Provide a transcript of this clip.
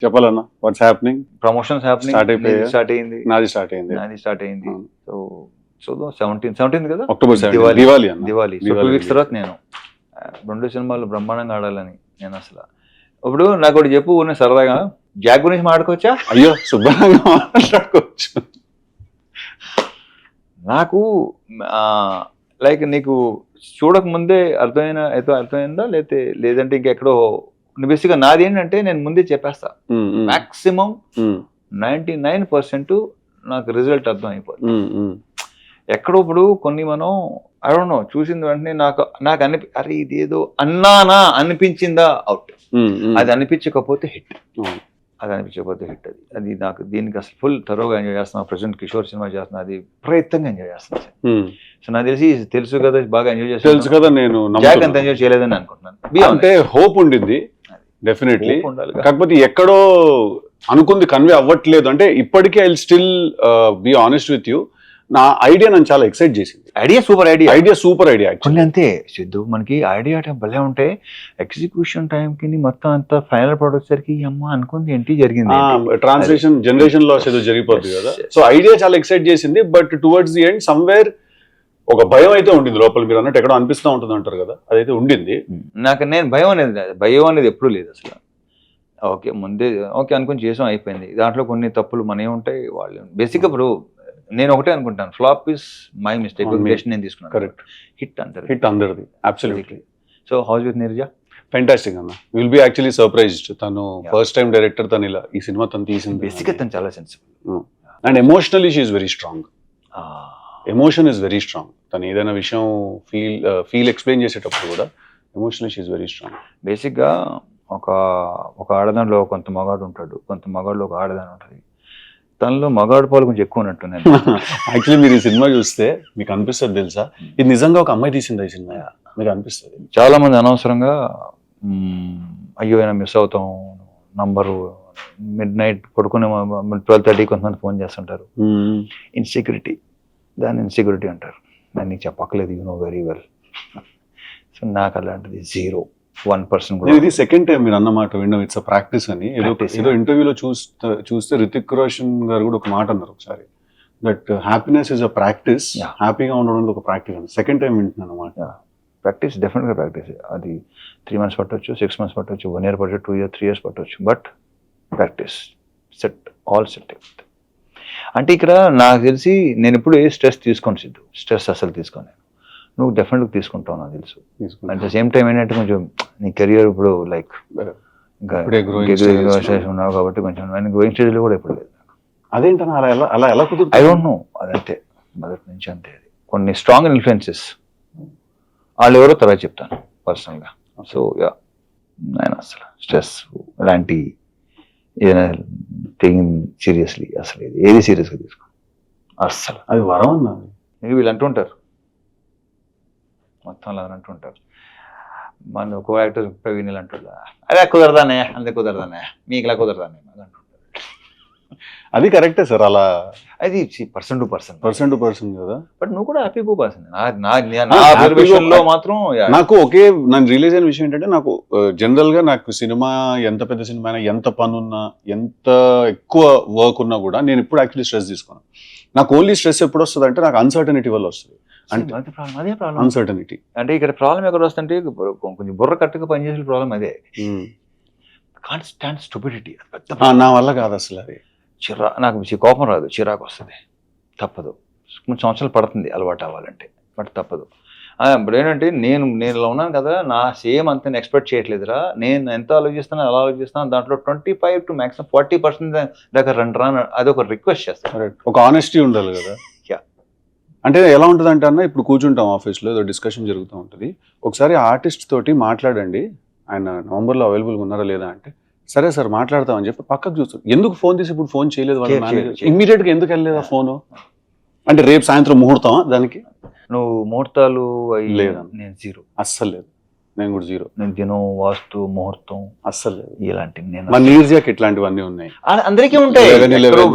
చెప్పాలన్నా what's happening? Promotions happening. Start అయిపోయాయా? Start అయింది. నాది స్టార్ట్ అయింది సో చూద్దాం. 17 కదా, అక్టోబర్ 17. దివాలి. సో 2 weeks తర్వాత నేను 2 సినిమాలు బ్రహ్మాండంగా ఆడాలని నేను అసలు. ఇప్పుడు నాకు ఒకటి చెప్పు, నేను సరదాగా జాక్ గురించి మాట్లాడుకోవచ్చా? అయ్యో శుభ్రంగా మాట్లాడుకోవచ్చు. నాకు లైక్ నీకు చూడక ముందే అర్థమైందా లేదంటే ఇంకెక్కడో బేసిక్గా నాది ఏంటంటే నేను ముందే చెప్పేస్తా. మాక్సిమం 99% నాకు రిజల్ట్ అర్థం అయిపోతుంది. ఎక్కడో ఇప్పుడు కొన్ని మనం ఐ డోంట్ నో చూసిన వెంటనే నాకు అరే ఇదేదో అన్నానా అనిపించిందా అవుట్, అది అనిపించకపోతే హిట్, అది నాకు దీనికి అసలు ఫుల్ తరోగా ఎంజాయ్ చేస్తున్నా. ప్రెసెంట్ కిషోర్ సినిమా చేస్తున్నా, అది ప్రయత్నంగా ఎంజాయ్ చేస్తున్నా. సో నాకు తెలుసు కదా బాగా ఎంజాయ్ చేస్తాను. తెలుసు కదా, నేను జాక్ అంత ఎంజాయ్ చేయలేదని అనుకుంటున్నాను. అంటే హోప్ ఉండింది డెఫినెట్లీ, కాకపోతే ఎక్కడో అనుకుంది కన్వే అవ్వట్లేదు. అంటే ఇప్పటికీ I still be honest with you, నా ఐడియా నన్ను చాలా ఎక్సైట్ చేసింది. ఐడియా సూపర్ ఐడియా కొన్ని అంతే సిద్ధు, మనకి ఐడియా భలే ఉంటే ఎగ్జిక్యూషన్ టైంకి మొత్తం అంతా ఫైనల్ ప్రొడక్ట్ సరికి అమ్మ అనుకుంది ఏంటి జరిగింది, ట్రాన్స్లేషన్ జనరేషన్ లాస్ ఏదో జరిగిపోతుంది కదా. సో ఐడియా చాలా ఎక్సైట్ చేసింది, but towards the end somewhere ఒక భయం అయితే ఉండింది లోపల. మీరు అన్నట్టు ఎక్కడో అనిపిస్తూ ఉంటుంది అంటారు కదా, అదైతే ఉండింది. నేను భయం అనేది ఎప్పుడూ లేదు అసలు. ముందే అనుకుని చేసాం, అయిపోయింది. దాంట్లో కొన్ని తప్పులు మనమే ఉంటాయి. వాళ్ళు బేసిక్గా ఇప్పుడు నేను ఒకటే అనుకుంటాను, ఫ్లాప్ ఇస్ మై మిస్టేక్, నేను తీసుకున్నాను. కరెక్ట్. హిట్ అందరిది absolutely. So house with Neeraja fantastic అన్న. Will be actually surprised. తను ఫస్ట్ టైం డైరెక్టర్, తను ఇలా ఈ సినిమా తను తీసింది. బేసిక్గా తను చాలా sensible and emotionally she is very strong. Emotion is very strong. తను ఏదైనా విషయం ఫీల్ ఎక్స్ప్లెయిన్ చేసేటప్పుడు కూడా emotionally she is very strong. బేసిక్గా ఒక ఆడదానిలో కొంత మగాడు ఉంటాడు, కొంత మగాడులో ఒక ఆడదాని ఉంటుంది. తనలో మగాడు పాలు కొంచెం ఎక్కువ ఉన్నట్టు. యాక్చువల్లీ మీరు ఈ సినిమా చూస్తే మీకు అనిపిస్తుంది తెలుసా, ఇది నిజంగా ఒక అమ్మాయి తీసింది ఈ సినిమా మీకు అనిపిస్తుంది. చాలా మంది అనవసరంగా అయ్యో అయినా మిస్ అవుతాం నంబరు, మిడ్ నైట్ పడుకునే 12:30 కొంతమంది ఫోన్ చేస్తుంటారు. ఇన్సెక్యూరిటీ, దాన్ని ఇన్సెక్యూరిటీ అంటారు. నేను నీకు చెప్పక్కలేదు, you know very well. So నాకు అలాంటిది 0-1% కూడా. ఇది సెకండ్ టైం మీరు అన్నమాట విన్నాం, ఇట్స్ ప్రాక్టీస్ అని. ఏదో ఇంటర్వ్యూలో చూస్తే రితిక్ రోషన్ గారు కూడా ఒక మాట అన్నారు ఒకసారి, that happiness is a practice, హ్యాపీగా ఉండడం ఒక ప్రాక్టీస్ అని. సెకండ్ టైం వింటున్నాను అన్నమాట. ప్రాక్టీస్, డెఫినెట్గా ప్రాక్టీస్. అది 3 months పట్టవచ్చు, 6 months పట్టవచ్చు, 1 year పట్టవచ్చు, 2 years 3 years పట్టవచ్చు, బట్ ప్రాక్టీస్ ఆల్ సెట్. అంటే ఇక్కడ నాకు తెలిసి నేను ఎప్పుడు ఏ స్ట్రెస్ తీసుకోను సిద్ధు, స్ట్రెస్ అసలు తీసుకోను. నువ్వు డెఫినెట్గా తీసుకుంటావు నాకు తెలుసు. అట్ ద సేమ్ టైం ఏంటంటే కొంచెం నీ కెరియర్ ఇప్పుడు లైక్ ఉన్నావు కాబట్టి కొంచెం గ్రోయింగ్ స్టేజ్లో కూడా ఎప్పుడు లేదు. అదేంటన్నా అలా ఎలా కుదురుతుంది? ఐ డోంట్ నో, అదంతే మొదటి నుంచి అంతే. అది కొన్ని స్ట్రాంగ్ ఇన్ఫ్లుయెన్సెస్, వాళ్ళు ఎవరో తర్వాత చెప్తాను పర్సనల్గా. సో నేను అసలు స్ట్రెస్ ఇలాంటి ఏదైనా టేకింగ్ సీరియస్లీ అసలు ఏది సీరియస్గా తీసుకో అస్సలు. అది వరం అన్నా. వీళ్ళు అంటుంటారు మొత్తం అలా అంటుంటారు. మన కో యాక్టర్ ప్రవీణ్ అంటుంటా, అదే కుదరదానే, అంతే కుదరదానే, మీకు ఇలా కుదరదానే అది అంటుంటారు. అది కరెక్టే సార్, అలా అది పర్సన్ టు పర్సన్ కదా. బట్ నువ్వు కూడా హ్యాపీ గో పర్సన్. మాత్రం నాకు నన్ను రియలైజ్ అయిన విషయం ఏంటంటే, నాకు జనరల్ గా నాకు సినిమా ఎంత పెద్ద సినిమా అయినా, ఎంత పని ఉన్నా, ఎంత ఎక్కువ వర్క్ ఉన్నా కూడా నేను ఇప్పుడు యాక్చువల్లీ స్ట్రెస్ తీసుకోను. నాకు ఓన్లీ స్ట్రెస్ ఎప్పుడు వస్తుంది అంటే నాకు అన్సర్టనిటీ వల్ల వస్తుంది. అదే ప్రాబ్లం, అన్సర్టనిటీ. అంటే ఇక్కడ ప్రాబ్లం ఎక్కడ వస్తుంటే కొంచెం బుర్ర కట్టుగా పనిచేసే ప్రాబ్లం అదే. Can't stand stupidity. నా వల్ల కాదు అసలు. అది నాకు కోపం రాదు, చిరాకు వస్తుంది, తప్పదు. కొన్ని సంవత్సరాలు పడుతుంది అలవాటు అవ్వాలంటే, బట్ తప్పదు. ఇప్పుడు ఏంటంటే నేను ఇలా ఉన్నాను కదా, నా సేమ్ అంత ఎక్స్పెక్ట్ చేయట్లేదురా, నేను ఎంత ఆలోచిస్తాను అలా ఆలోచిస్తాను, దాంట్లో 25 to maximum 40% దగ్గర రండి, అది ఒక రిక్వెస్ట్ చేస్తాను. ఒక ఆనెస్టీ ఉండాలి కదా. అంటే ఎలా ఉంటుంది అంటే అన్న, ఇప్పుడు కూర్చుంటాం ఆఫీస్లో, ఏదో డిస్కషన్ జరుగుతూ ఉంటుంది, ఒకసారి ఆర్టిస్ట్ తోటి మాట్లాడండి, ఆయన నవంబర్లో అవైలబుల్గా ఉన్నారా లేదా అంటే, సరే సార్ మాట్లాడతామని చెప్పి పక్కకు చూస్తాం. ఎందుకు ఫోన్ తీసి ఇప్పుడు ఫోన్ చేయలేదు వాళ్ళ మేనేజర్, ఇమ్మీడియట్గా ఎందుకు వెళ్ళలేదా ఫోను అంటే, రేపు సాయంత్రం ముహూర్తం దానికి నువ్వు ముహూర్తాలు లేదా? నేను 0 అస్సలు లేదు. నేను కూడా 0. నేను దినం, వాస్తు, ముహూర్తం అస్సలు లేదు. ఇలాంటివి నేను మన నీరజకి ఇట్లాంటివన్నీ ఉన్నాయి, అందరికీ ఉంటాయి.